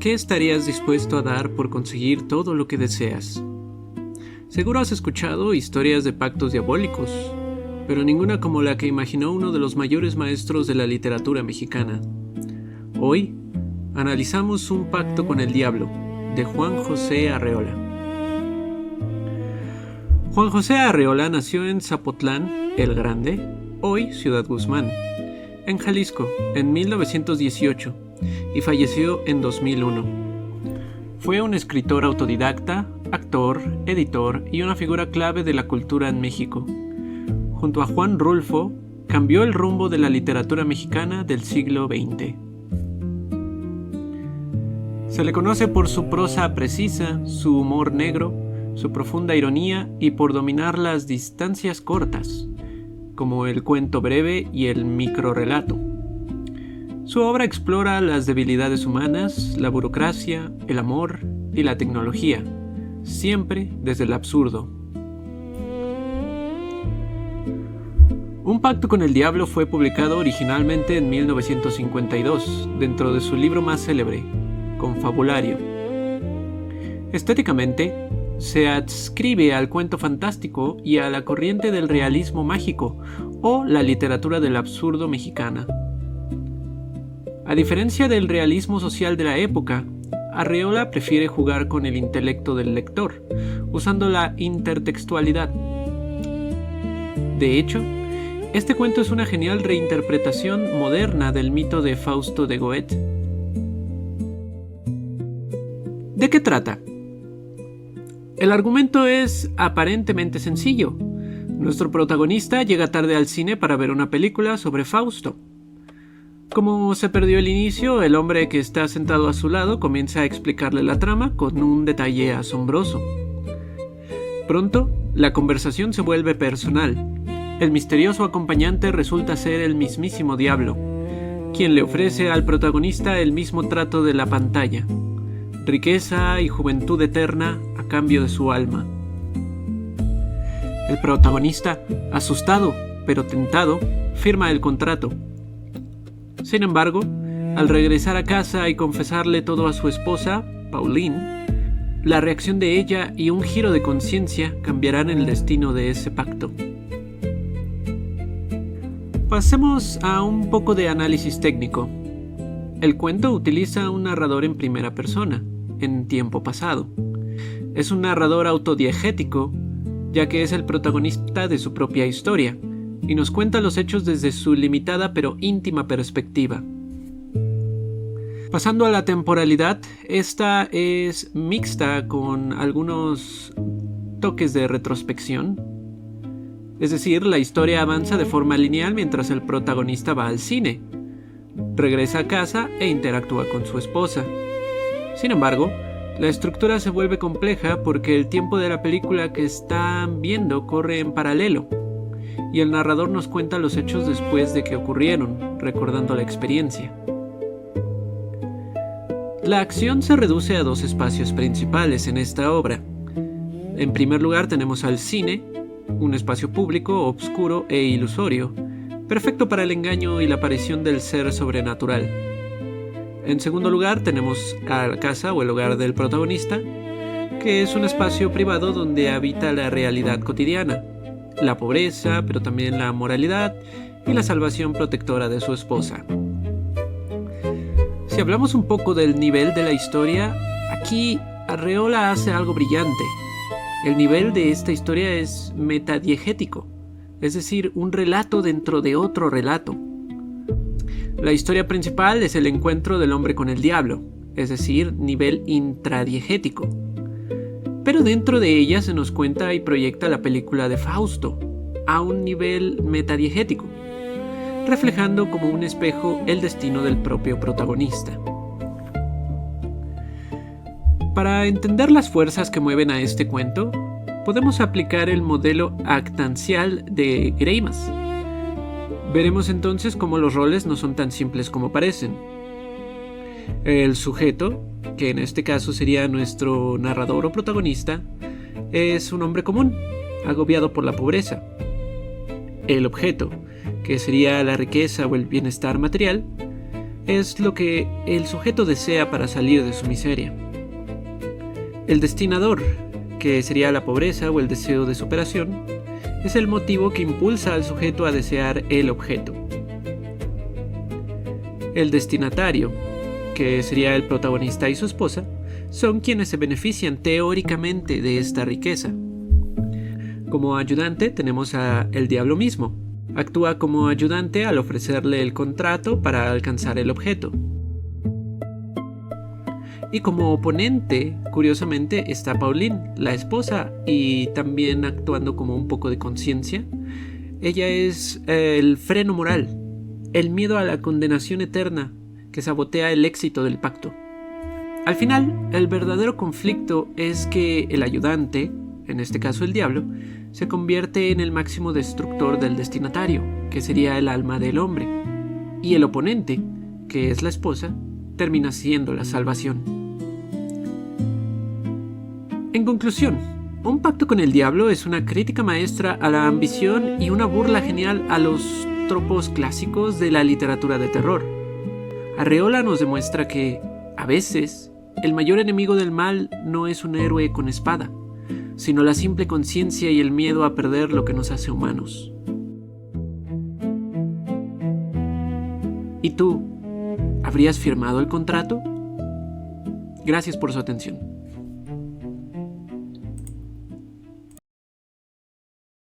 ¿Qué estarías dispuesto a dar por conseguir todo lo que deseas? Seguro has escuchado historias de pactos diabólicos, pero ninguna como la que imaginó uno de los mayores maestros de la literatura mexicana. Hoy, analizamos Un pacto con el diablo, de Juan José Arreola. Juan José Arreola nació en Zapotlán, el Grande, hoy Ciudad Guzmán, en Jalisco, en 1918, y falleció en 2001. Fue un escritor autodidacta, actor, editor y una figura clave de la cultura en México. Junto a Juan Rulfo, cambió el rumbo de la literatura mexicana del siglo XX. Se le conoce por su prosa precisa, su humor negro, su profunda ironía y por dominar las distancias cortas, como el cuento breve y el microrrelato. Su obra explora las debilidades humanas, la burocracia, el amor y la tecnología, siempre desde el absurdo. Un pacto con el diablo fue publicado originalmente en 1952, dentro de su libro más célebre, Confabulario. Estéticamente, se adscribe al cuento fantástico y a la corriente del realismo mágico o la literatura del absurdo mexicana. A diferencia del realismo social de la época, Arreola prefiere jugar con el intelecto del lector, usando la intertextualidad. De hecho, este cuento es una genial reinterpretación moderna del mito de Fausto de Goethe. ¿De qué trata? El argumento es aparentemente sencillo. Nuestro protagonista llega tarde al cine para ver una película sobre Fausto. Como se perdió el inicio, el hombre que está sentado a su lado comienza a explicarle la trama con un detalle asombroso. Pronto, la conversación se vuelve personal. El misterioso acompañante resulta ser el mismísimo diablo, quien le ofrece al protagonista el mismo trato de la pantalla: riqueza y juventud eterna a cambio de su alma. El protagonista, asustado pero tentado, firma el contrato. Sin embargo, al regresar a casa y confesarle todo a su esposa, Pauline, la reacción de ella y un giro de conciencia cambiarán el destino de ese pacto. Pasemos a un poco de análisis técnico. El cuento utiliza un narrador en primera persona, en tiempo pasado. Es un narrador autodiegético, ya que es el protagonista de su propia historia, y nos cuenta los hechos desde su limitada pero íntima perspectiva. Pasando a la temporalidad, esta es mixta con algunos toques de retrospección. Es decir, la historia avanza de forma lineal mientras el protagonista va al cine, regresa a casa e interactúa con su esposa. Sin embargo, la estructura se vuelve compleja porque el tiempo de la película que están viendo corre en paralelo, y el narrador nos cuenta los hechos después de que ocurrieron, recordando la experiencia. La acción se reduce a dos espacios principales en esta obra. En primer lugar tenemos al cine, un espacio público, oscuro e ilusorio, perfecto para el engaño y la aparición del ser sobrenatural. En segundo lugar tenemos a la casa o el hogar del protagonista, que es un espacio privado donde habita la realidad cotidiana, la pobreza, pero también la moralidad y la salvación protectora de su esposa. Si hablamos un poco del nivel de la historia, aquí Arreola hace algo brillante. El nivel de esta historia es metadiegético, es decir, un relato dentro de otro relato. La historia principal es el encuentro del hombre con el diablo, es decir, nivel intradiegético. Pero dentro de ella se nos cuenta y proyecta la película de Fausto, a un nivel metadiegético, reflejando como un espejo el destino del propio protagonista. Para entender las fuerzas que mueven a este cuento, podemos aplicar el modelo actancial de Greimas. Veremos entonces cómo los roles no son tan simples como parecen. El sujeto, que en este caso sería nuestro narrador o protagonista, es un hombre común, agobiado por la pobreza. El objeto, que sería la riqueza o el bienestar material, es lo que el sujeto desea para salir de su miseria. El destinador, que sería la pobreza o el deseo de superación, es el motivo que impulsa al sujeto a desear el objeto. El destinatario, que sería el protagonista y su esposa, son quienes se benefician teóricamente de esta riqueza. Como ayudante tenemos a el diablo mismo. Actúa como ayudante al ofrecerle el contrato para alcanzar el objeto. Y como oponente, curiosamente, está Pauline, la esposa, y también actuando como un poco de conciencia. Ella es el freno moral, el miedo a la condenación eterna que sabotea el éxito del pacto. Al final, el verdadero conflicto es que el ayudante, en este caso el diablo, se convierte en el máximo destructor del destinatario, que sería el alma del hombre, y el oponente, que es la esposa, termina siendo la salvación. En conclusión, un pacto con el diablo es una crítica maestra a la ambición y una burla genial a los tropos clásicos de la literatura de terror. Arreola nos demuestra que, a veces, el mayor enemigo del mal no es un héroe con espada, sino la simple conciencia y el miedo a perder lo que nos hace humanos. ¿Y tú, habrías firmado el contrato? Gracias por su atención.